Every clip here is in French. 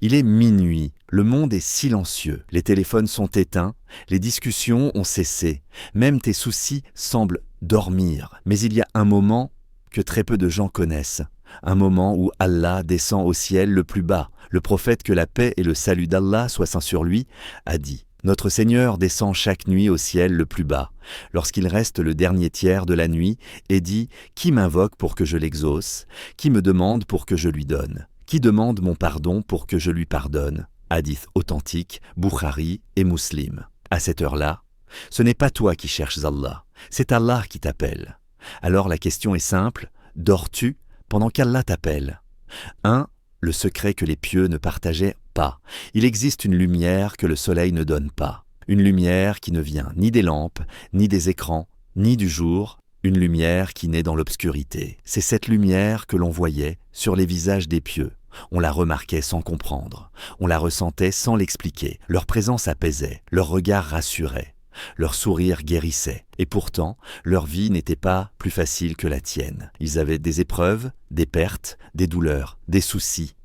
Il est minuit, le monde est silencieux, les téléphones sont éteints, les discussions ont cessé, même tes soucis semblent dormir. Mais il y a un moment que très peu de gens connaissent, un moment où Allah descend au ciel le plus bas. Le prophète, que la paix et le salut d'Allah soient saints sur lui, a dit « Notre Seigneur descend chaque nuit au ciel le plus bas, lorsqu'il reste le dernier tiers de la nuit, et dit « Qui m'invoque pour que je l'exauce? Qui me demande pour que je lui donne? Qui demande mon pardon pour que je lui pardonne ?» Hadith authentique, Bukhari et Muslim. À cette heure-là, ce n'est pas toi qui cherches Allah, c'est Allah qui t'appelle. Alors la question est simple, dors-tu pendant qu'Allah t'appelle? 1. Le secret que les pieux ne partageaient pas. Il existe une lumière que le soleil ne donne pas. Une lumière qui ne vient ni des lampes, ni des écrans, ni du jour. Une lumière qui naît dans l'obscurité. C'est cette lumière que l'on voyait sur les visages des pieux. On la remarquait sans comprendre. On la ressentait sans l'expliquer. Leur présence apaisait, leur regard rassurait, leur sourire guérissait. Et pourtant, leur vie n'était pas plus facile que la tienne. Ils avaient des épreuves, des pertes, des douleurs, des soucis.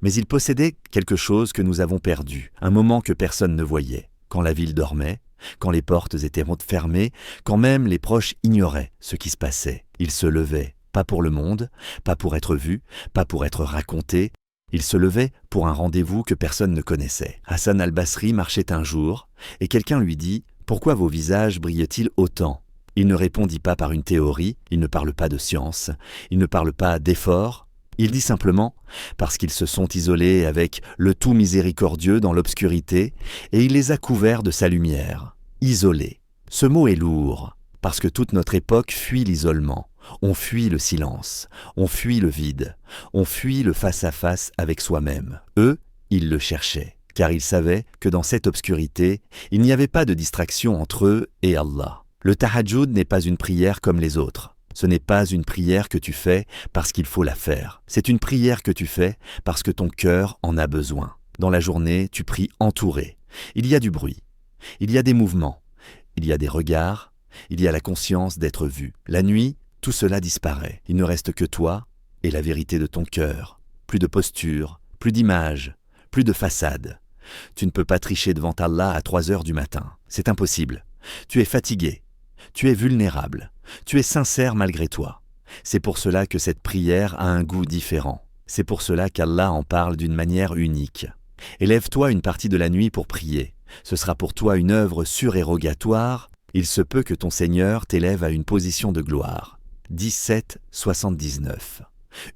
Mais ils possédaient quelque chose que nous avons perdu, un moment que personne ne voyait. Quand la ville dormait, quand les portes étaient fermées, quand même les proches ignoraient ce qui se passait. Ils se levaient, pas pour le monde, pas pour être vus, pas pour être racontés. Ils se levaient pour un rendez-vous que personne ne connaissait. Hassan al-Basri marchait un jour, et quelqu'un lui dit « Pourquoi vos visages brillent-ils autant ?» Il ne répondit pas par une théorie, il ne parle pas de science, il ne parle pas d'effort. Il dit simplement « Parce qu'ils se sont isolés avec le tout miséricordieux dans l'obscurité, et il les a couverts de sa lumière. » Isolés. Ce mot est lourd, parce que toute notre époque fuit l'isolement. On fuit le silence, on fuit le vide, on fuit le face-à-face avec soi-même. Eux, ils le cherchaient, car ils savaient que dans cette obscurité, il n'y avait pas de distraction entre eux et Allah. Le tahajjud n'est pas une prière comme les autres. Ce n'est pas une prière que tu fais parce qu'il faut la faire. C'est une prière que tu fais parce que ton cœur en a besoin. Dans la journée, tu pries entouré. Il y a du bruit, il y a des mouvements, il y a des regards, il y a la conscience d'être vu. La nuit, tout cela disparaît. Il ne reste que toi et la vérité de ton cœur. Plus de posture, plus d'image, plus de façade. Tu ne peux pas tricher devant Allah à 3 heures du matin. C'est impossible. Tu es fatigué. Tu es vulnérable. Tu es sincère malgré toi. C'est pour cela que cette prière a un goût différent. C'est pour cela qu'Allah en parle d'une manière unique. Élève-toi une partie de la nuit pour prier. Ce sera pour toi une œuvre surérogatoire. Il se peut que ton Seigneur t'élève à une position de gloire. 17,79.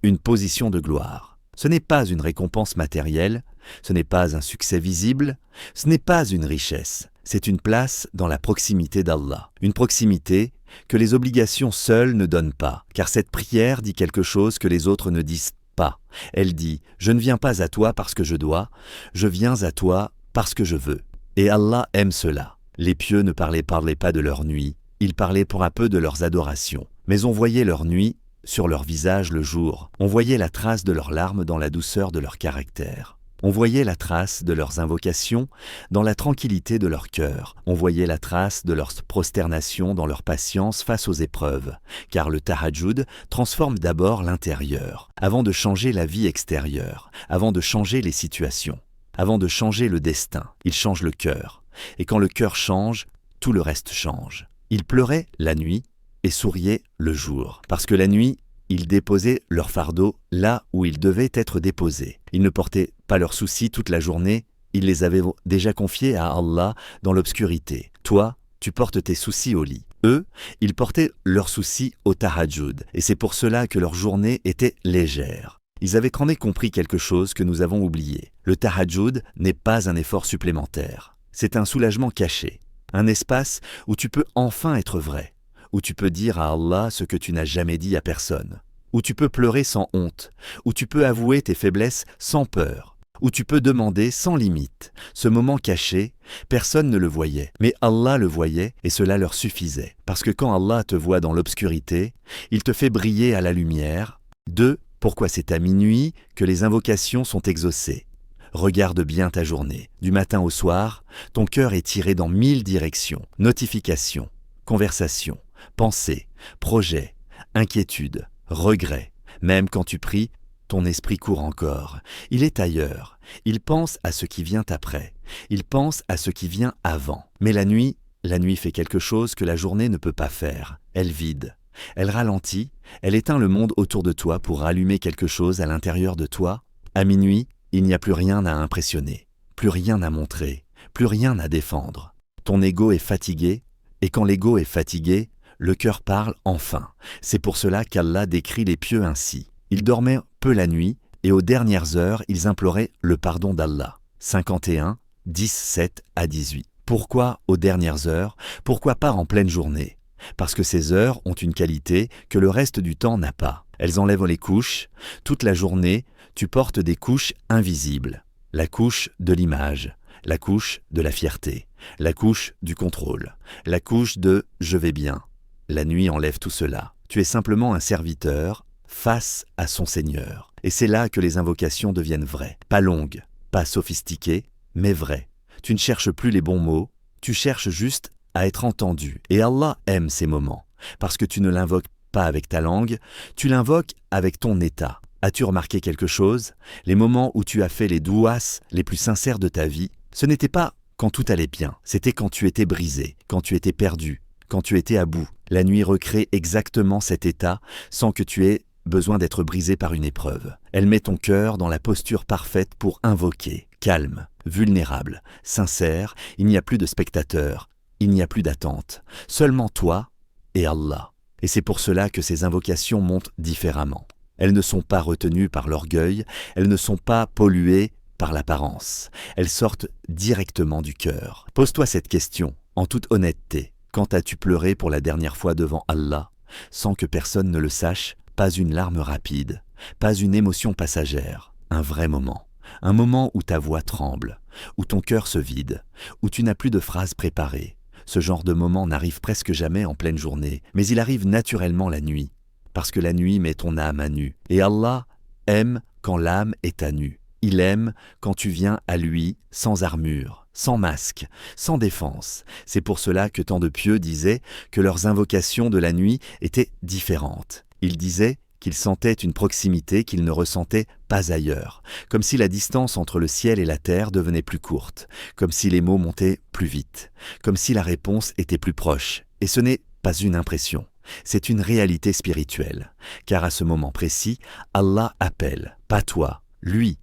Une position de gloire. Ce n'est pas une récompense matérielle, ce n'est pas un succès visible, ce n'est pas une richesse. C'est une place dans la proximité d'Allah. Une proximité que les obligations seules ne donnent pas, car cette prière dit quelque chose que les autres ne disent pas. Elle dit « Je ne viens pas à toi parce que je dois, je viens à toi parce que je veux ». Et Allah aime cela. Les pieux ne parlaient pas de leur nuit, ils parlaient pour un peu de leurs adorations. Mais on voyait leur nuit sur leur visage le jour. On voyait la trace de leurs larmes dans la douceur de leur caractère. On voyait la trace de leurs invocations dans la tranquillité de leur cœur. On voyait la trace de leur prosternation dans leur patience face aux épreuves. Car le tahajjud transforme d'abord l'intérieur, avant de changer la vie extérieure, avant de changer les situations, avant de changer le destin. Il change le cœur. Et quand le cœur change, tout le reste change. Ils pleuraient la nuit et souriaient le jour. Parce que la nuit, ils déposaient leur fardeau là où ils devaient être déposés. Ils ne portaient pas leurs soucis toute la journée, ils les avaient déjà confiés à Allah dans l'obscurité. Toi, tu portes tes soucis au lit. Eux, ils portaient leurs soucis au tahajjud, et c'est pour cela que leur journée était légère. Ils avaient quand même compris quelque chose que nous avons oublié. Le tahajjud n'est pas un effort supplémentaire. C'est un soulagement caché, un espace où tu peux enfin être vrai, où tu peux dire à Allah ce que tu n'as jamais dit à personne, où tu peux pleurer sans honte, où tu peux avouer tes faiblesses sans peur, où tu peux demander sans limite. Ce moment caché, personne ne le voyait, mais Allah le voyait et cela leur suffisait. Parce que quand Allah te voit dans l'obscurité, il te fait briller à la lumière. 2. Pourquoi c'est à minuit que les invocations sont exaucées. Regarde bien ta journée. Du matin au soir, ton cœur est tiré dans 1000 directions. Notifications, conversations, pensées, projets, inquiétudes, regrets. Même quand tu pries, Ton esprit court encore. Il est ailleurs. Il pense à ce qui vient après. Il pense à ce qui vient avant. Mais la nuit fait quelque chose que la journée ne peut pas faire. Elle vide. Elle ralentit. Elle éteint le monde autour de toi pour rallumer quelque chose à l'intérieur de toi. À minuit, il n'y a plus rien à impressionner, plus rien à montrer, plus rien à défendre. Ton ego est fatigué, et quand l'ego est fatigué, le cœur parle enfin. C'est pour cela qu'Allah décrit les pieux ainsi. Ils dormaient peu la nuit, et aux dernières heures, ils imploraient le pardon d'Allah. 51, 17 à 18. Pourquoi aux dernières heures? Pourquoi pas en pleine journée? Parce que ces heures ont une qualité que le reste du temps n'a pas. Elles enlèvent les couches. Toute la journée, tu portes des couches invisibles. La couche de l'image, la couche de la fierté, la couche du contrôle, la couche de « je vais bien ». La nuit enlève tout cela. Tu es simplement un serviteur face à son Seigneur. Et c'est là que les invocations deviennent vraies. Pas longues, pas sophistiquées, mais vraies. Tu ne cherches plus les bons mots, tu cherches juste à être entendu. Et Allah aime ces moments, parce que tu ne l'invoques pas avec ta langue, tu l'invoques avec ton état. As-tu remarqué quelque chose? Les moments où tu as fait les douas les plus sincères de ta vie, ce n'était pas quand tout allait bien, c'était quand tu étais brisé, quand tu étais perdu, quand tu étais à bout. La nuit recrée exactement cet état sans que tu aies besoin d'être brisé par une épreuve. Elle met ton cœur dans la posture parfaite pour invoquer, calme, vulnérable, sincère, il n'y a plus de spectateurs, il n'y a plus d'attente, seulement toi et Allah. Et c'est pour cela que ces invocations montent différemment. Elles ne sont pas retenues par l'orgueil, elles ne sont pas polluées par l'apparence. Elles sortent directement du cœur. Pose-toi cette question, en toute honnêteté. Quand as-tu pleuré pour la dernière fois devant Allah, sans que personne ne le sache, pas une larme rapide, pas une émotion passagère, un vrai moment. Un moment où ta voix tremble, où ton cœur se vide, où tu n'as plus de phrases préparées. Ce genre de moment n'arrive presque jamais en pleine journée, mais il arrive naturellement la nuit. Parce que la nuit met ton âme à nu. Et Allah aime quand l'âme est à nu. Il aime quand tu viens à lui sans armure, sans masque, sans défense. C'est pour cela que tant de pieux disaient que leurs invocations de la nuit étaient différentes. Ils disaient qu'ils sentaient une proximité qu'ils ne ressentaient pas ailleurs, comme si la distance entre le ciel et la terre devenait plus courte, comme si les mots montaient plus vite, comme si la réponse était plus proche. Et ce n'est pas une impression. C'est une réalité spirituelle, car à ce moment précis, Allah appelle, pas toi, lui.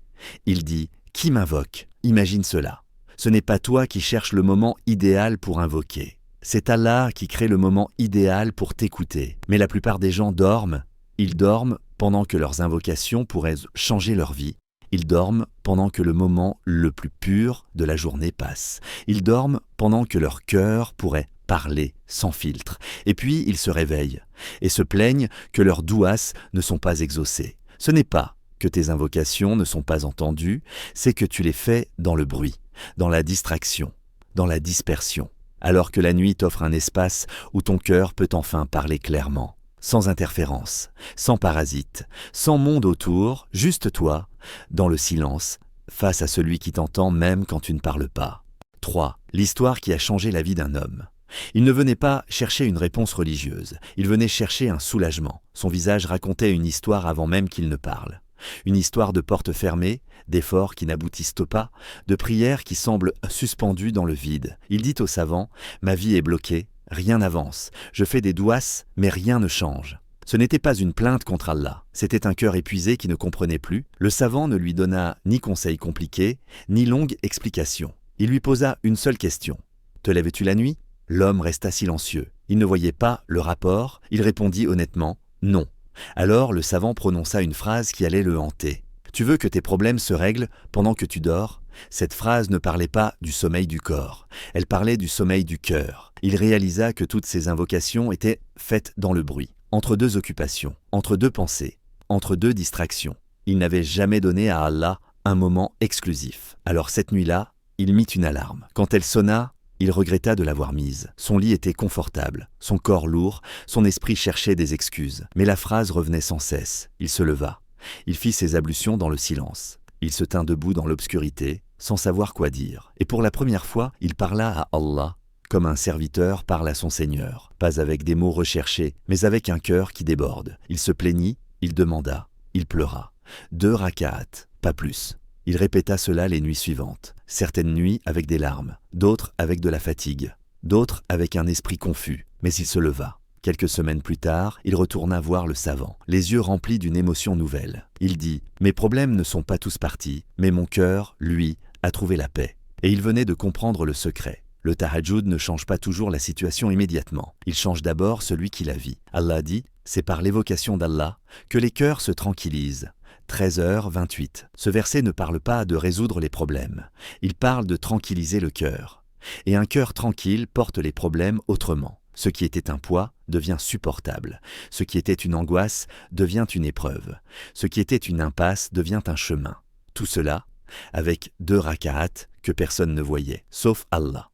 Il dit « Qui m'invoque ?» Imagine cela. Ce n'est pas toi qui cherches le moment idéal pour invoquer. C'est Allah qui crée le moment idéal pour t'écouter. Mais la plupart des gens dorment. Ils dorment pendant que leurs invocations pourraient changer leur vie. Ils dorment pendant que le moment le plus pur de la journée passe. Ils dorment pendant que leur cœur pourrait parler sans filtre. Et puis ils se réveillent et se plaignent que leurs douas ne sont pas exaucées. Ce n'est pas que tes invocations ne sont pas entendues, c'est que tu les fais dans le bruit, dans la distraction, dans la dispersion. Alors que la nuit t'offre un espace où ton cœur peut enfin parler clairement, sans interférence, sans parasite, sans monde autour, juste toi, dans le silence, face à celui qui t'entend même quand tu ne parles pas. 3. L'histoire qui a changé la vie d'un homme. Il ne venait pas chercher une réponse religieuse, il venait chercher un soulagement. Son visage racontait une histoire avant même qu'il ne parle. Une histoire de portes fermées, d'efforts qui n'aboutissent pas, de prières qui semblent suspendues dans le vide. Il dit au savant « Ma vie est bloquée, rien n'avance. Je fais des douas, mais rien ne change. » Ce n'était pas une plainte contre Allah, c'était un cœur épuisé qui ne comprenait plus. Le savant ne lui donna ni conseils compliqués, ni longue explication. Il lui posa une seule question. « Te lèves-tu la nuit ?» L'homme resta silencieux. Il ne voyait pas le rapport. Il répondit honnêtement « Non ». Alors le savant prononça une phrase qui allait le hanter. « Tu veux que tes problèmes se règlent pendant que tu dors ?» Cette phrase ne parlait pas du sommeil du corps. Elle parlait du sommeil du cœur. Il réalisa que toutes ses invocations étaient faites dans le bruit, entre deux occupations, entre deux pensées, entre deux distractions. Il n'avait jamais donné à Allah un moment exclusif. Alors cette nuit-là, il mit une alarme. Quand elle sonna, il regretta de l'avoir mise. Son lit était confortable, son corps lourd, son esprit cherchait des excuses. Mais la phrase revenait sans cesse. Il se leva. Il fit ses ablutions dans le silence. Il se tint debout dans l'obscurité, sans savoir quoi dire. Et pour la première fois, il parla à Allah, comme un serviteur parle à son Seigneur. Pas avec des mots recherchés, mais avec un cœur qui déborde. Il se plaignit, il demanda, il pleura. 2 raka'at, pas plus. Il répéta cela les nuits suivantes, certaines nuits avec des larmes, d'autres avec de la fatigue, d'autres avec un esprit confus, mais il se leva. Quelques semaines plus tard, il retourna voir le savant, les yeux remplis d'une émotion nouvelle. Il dit « Mes problèmes ne sont pas tous partis, mais mon cœur, lui, a trouvé la paix. » Et il venait de comprendre le secret. Le tahajjud ne change pas toujours la situation immédiatement. Il change d'abord celui qui la vit. Allah dit « C'est par l'évocation d'Allah que les cœurs se tranquillisent. » 13h28. Ce verset ne parle pas de résoudre les problèmes. Il parle de tranquilliser le cœur. Et un cœur tranquille porte les problèmes autrement. Ce qui était un poids devient supportable. Ce qui était une angoisse devient une épreuve. Ce qui était une impasse devient un chemin. Tout cela avec 2 raka'at que personne ne voyait, sauf Allah.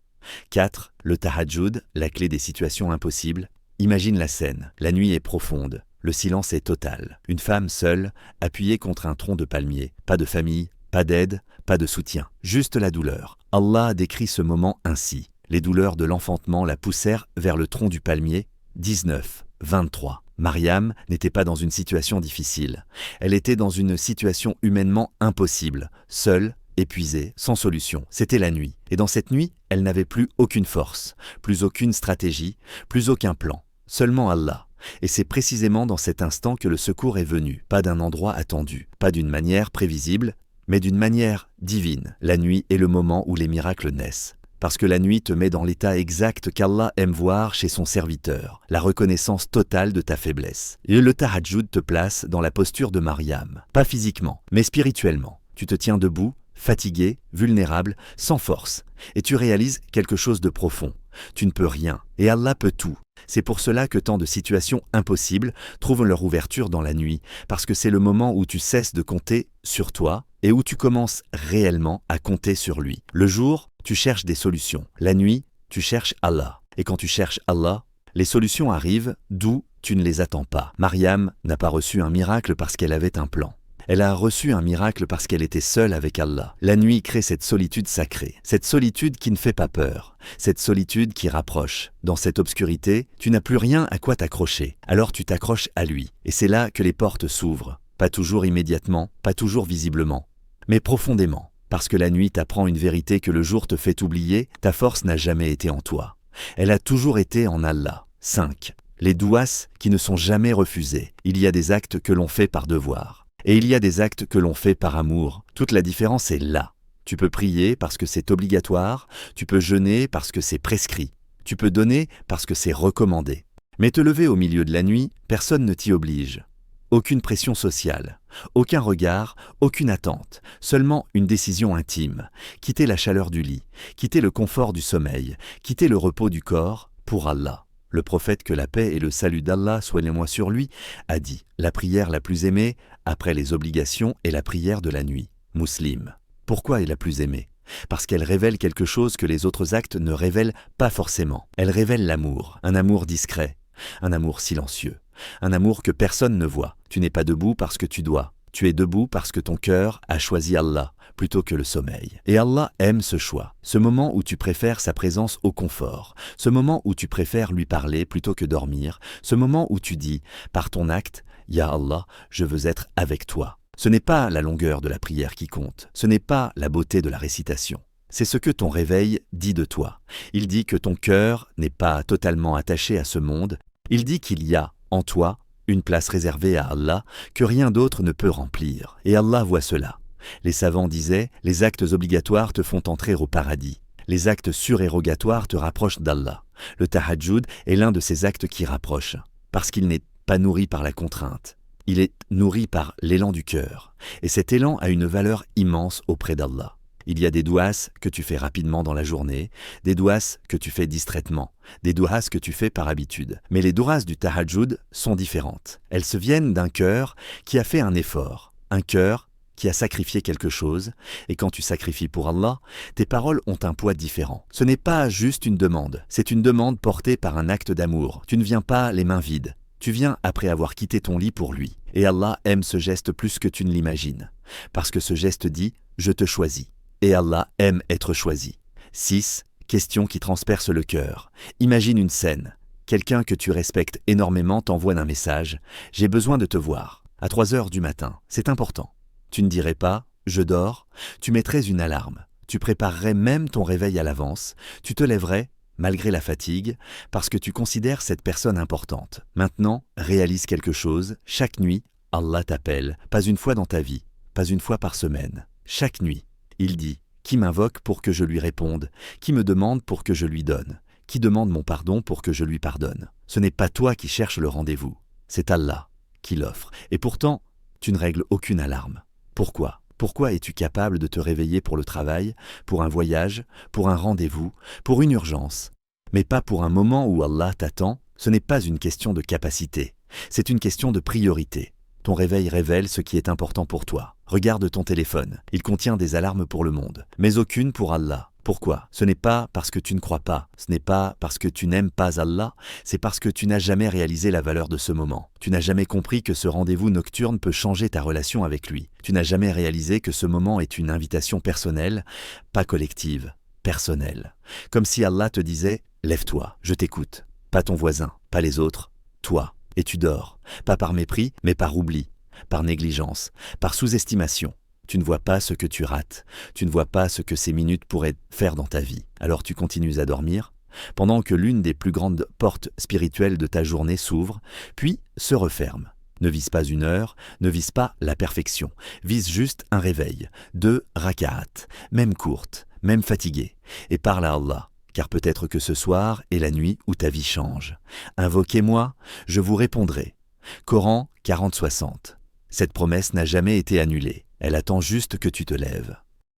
4. Le tahajjud, la clé des situations impossibles. Imagine la scène. La nuit est profonde. Le silence est total. Une femme seule, appuyée contre un tronc de palmier. Pas de famille, pas d'aide, pas de soutien. Juste la douleur. Allah décrit ce moment ainsi. Les douleurs de l'enfantement la poussèrent vers le tronc du palmier. 19, 23. Mariam n'était pas dans une situation difficile. Elle était dans une situation humainement impossible, seule, épuisée, sans solution. C'était la nuit. Et dans cette nuit, elle n'avait plus aucune force, plus aucune stratégie, plus aucun plan. Seulement Allah. Et c'est précisément dans cet instant que le secours est venu. Pas d'un endroit attendu, pas d'une manière prévisible, mais d'une manière divine. La nuit est le moment où les miracles naissent. Parce que la nuit te met dans l'état exact qu'Allah aime voir chez son serviteur, la reconnaissance totale de ta faiblesse. Et le tahajjud te place dans la posture de Mariam, pas physiquement, mais spirituellement. Tu te tiens debout, fatigué, vulnérable, sans force, et tu réalises quelque chose de profond. Tu ne peux rien, et Allah peut tout. C'est pour cela que tant de situations impossibles trouvent leur ouverture dans la nuit, parce que c'est le moment où tu cesses de compter sur toi et où tu commences réellement à compter sur lui. Le jour, tu cherches des solutions. La nuit, tu cherches Allah. Et quand tu cherches Allah, les solutions arrivent d'où tu ne les attends pas. Mariam n'a pas reçu un miracle parce qu'elle avait un plan. Elle a reçu un miracle parce qu'elle était seule avec Allah. La nuit crée cette solitude sacrée, cette solitude qui ne fait pas peur, cette solitude qui rapproche. Dans cette obscurité, tu n'as plus rien à quoi t'accrocher. Alors tu t'accroches à lui. Et c'est là que les portes s'ouvrent. Pas toujours immédiatement, pas toujours visiblement, mais profondément. Parce que la nuit t'apprend une vérité que le jour te fait oublier, ta force n'a jamais été en toi. Elle a toujours été en Allah. 5. Les douas qui ne sont jamais refusés. Il y a des actes que l'on fait par devoir. Et il y a des actes que l'on fait par amour. Toute la différence est là. Tu peux prier parce que c'est obligatoire, tu peux jeûner parce que c'est prescrit, tu peux donner parce que c'est recommandé. Mais te lever au milieu de la nuit, personne ne t'y oblige. Aucune pression sociale, aucun regard, aucune attente, seulement une décision intime. Quitter la chaleur du lit, quitter le confort du sommeil, quitter le repos du corps pour Allah. Le prophète, que la paix et le salut d'Allah soient les mois sur lui, a dit « La prière la plus aimée, après les obligations, est la prière de la nuit. » Muslim. Pourquoi est la plus aimée? Parce qu'elle révèle quelque chose que les autres actes ne révèlent pas forcément. Elle révèle l'amour, un amour discret, un amour silencieux, un amour que personne ne voit. Tu n'es pas debout parce que tu dois. Tu es debout parce que ton cœur a choisi Allah plutôt que le sommeil. Et Allah aime ce choix, ce moment où tu préfères sa présence au confort, ce moment où tu préfères lui parler plutôt que dormir, ce moment où tu dis, par ton acte, « Ya Allah, je veux être avec toi ». Ce n'est pas la longueur de la prière qui compte, ce n'est pas la beauté de la récitation. C'est ce que ton réveil dit de toi. Il dit que ton cœur n'est pas totalement attaché à ce monde, il dit qu'il y a, en toi, une place réservée à Allah que rien d'autre ne peut remplir. Et Allah voit cela. Les savants disaient, les actes obligatoires te font entrer au paradis. Les actes surérogatoires te rapprochent d'Allah. Le tahajjud est l'un de ces actes qui rapprochent, parce qu'il n'est pas nourri par la contrainte. Il est nourri par l'élan du cœur. Et cet élan a une valeur immense auprès d'Allah. Il y a des douas que tu fais rapidement dans la journée, des douas que tu fais distraitement, des douas que tu fais par habitude. Mais les douas du tahajjud sont différentes. Elles se viennent d'un cœur qui a fait un effort, un cœur qui a sacrifié quelque chose, et quand tu sacrifies pour Allah, tes paroles ont un poids différent. Ce n'est pas juste une demande, c'est une demande portée par un acte d'amour. Tu ne viens pas les mains vides, tu viens après avoir quitté ton lit pour lui. Et Allah aime ce geste plus que tu ne l'imagines, parce que ce geste dit « je te choisis ». Et Allah aime être choisi. 6. Question qui transperce le cœur. Imagine une scène. Quelqu'un que tu respectes énormément t'envoie un message « J'ai besoin de te voir ». à 3 heures du matin. C'est important. Tu ne dirais pas « je dors », tu mettrais une alarme. Tu préparerais même ton réveil à l'avance. Tu te lèverais, malgré la fatigue, parce que tu considères cette personne importante. Maintenant, réalise quelque chose. Chaque nuit, Allah t'appelle, pas une fois dans ta vie, pas une fois par semaine. Chaque nuit, il dit « Qui m'invoque pour que je lui réponde ? Qui me demande pour que je lui donne ? Qui demande mon pardon pour que je lui pardonne ?» Ce n'est pas toi qui cherches le rendez-vous, c'est Allah qui l'offre. Et pourtant, tu ne règles aucune alarme. Pourquoi ? Pourquoi es-tu capable de te réveiller pour le travail, pour un voyage, pour un rendez-vous, pour une urgence, mais pas pour un moment où Allah t'attend? Ce n'est pas une question de capacité, c'est une question de priorité. Ton réveil révèle ce qui est important pour toi. Regarde ton téléphone, il contient des alarmes pour le monde, mais aucune pour Allah. Pourquoi ? Ce n'est pas parce que tu ne crois pas, ce n'est pas parce que tu n'aimes pas Allah, c'est parce que tu n'as jamais réalisé la valeur de ce moment. Tu n'as jamais compris que ce rendez-vous nocturne peut changer ta relation avec lui. Tu n'as jamais réalisé que ce moment est une invitation personnelle, pas collective, personnelle. Comme si Allah te disait « Lève-toi, je t'écoute ». Pas ton voisin, pas les autres, toi. Et tu dors, pas par mépris, mais par oubli, par négligence, par sous-estimation. Tu ne vois pas ce que tu rates, tu ne vois pas ce que ces minutes pourraient faire dans ta vie. Alors tu continues à dormir, pendant que l'une des plus grandes portes spirituelles de ta journée s'ouvre, puis se referme. Ne vise pas une heure, ne vise pas la perfection, vise juste un réveil, 2 raka'at, même courte, même fatiguée, et parle à Allah. Car peut-être que ce soir est la nuit où ta vie change. Invoquez-moi, je vous répondrai. Coran 40-60. Cette promesse n'a jamais été annulée. Elle attend juste que tu te lèves.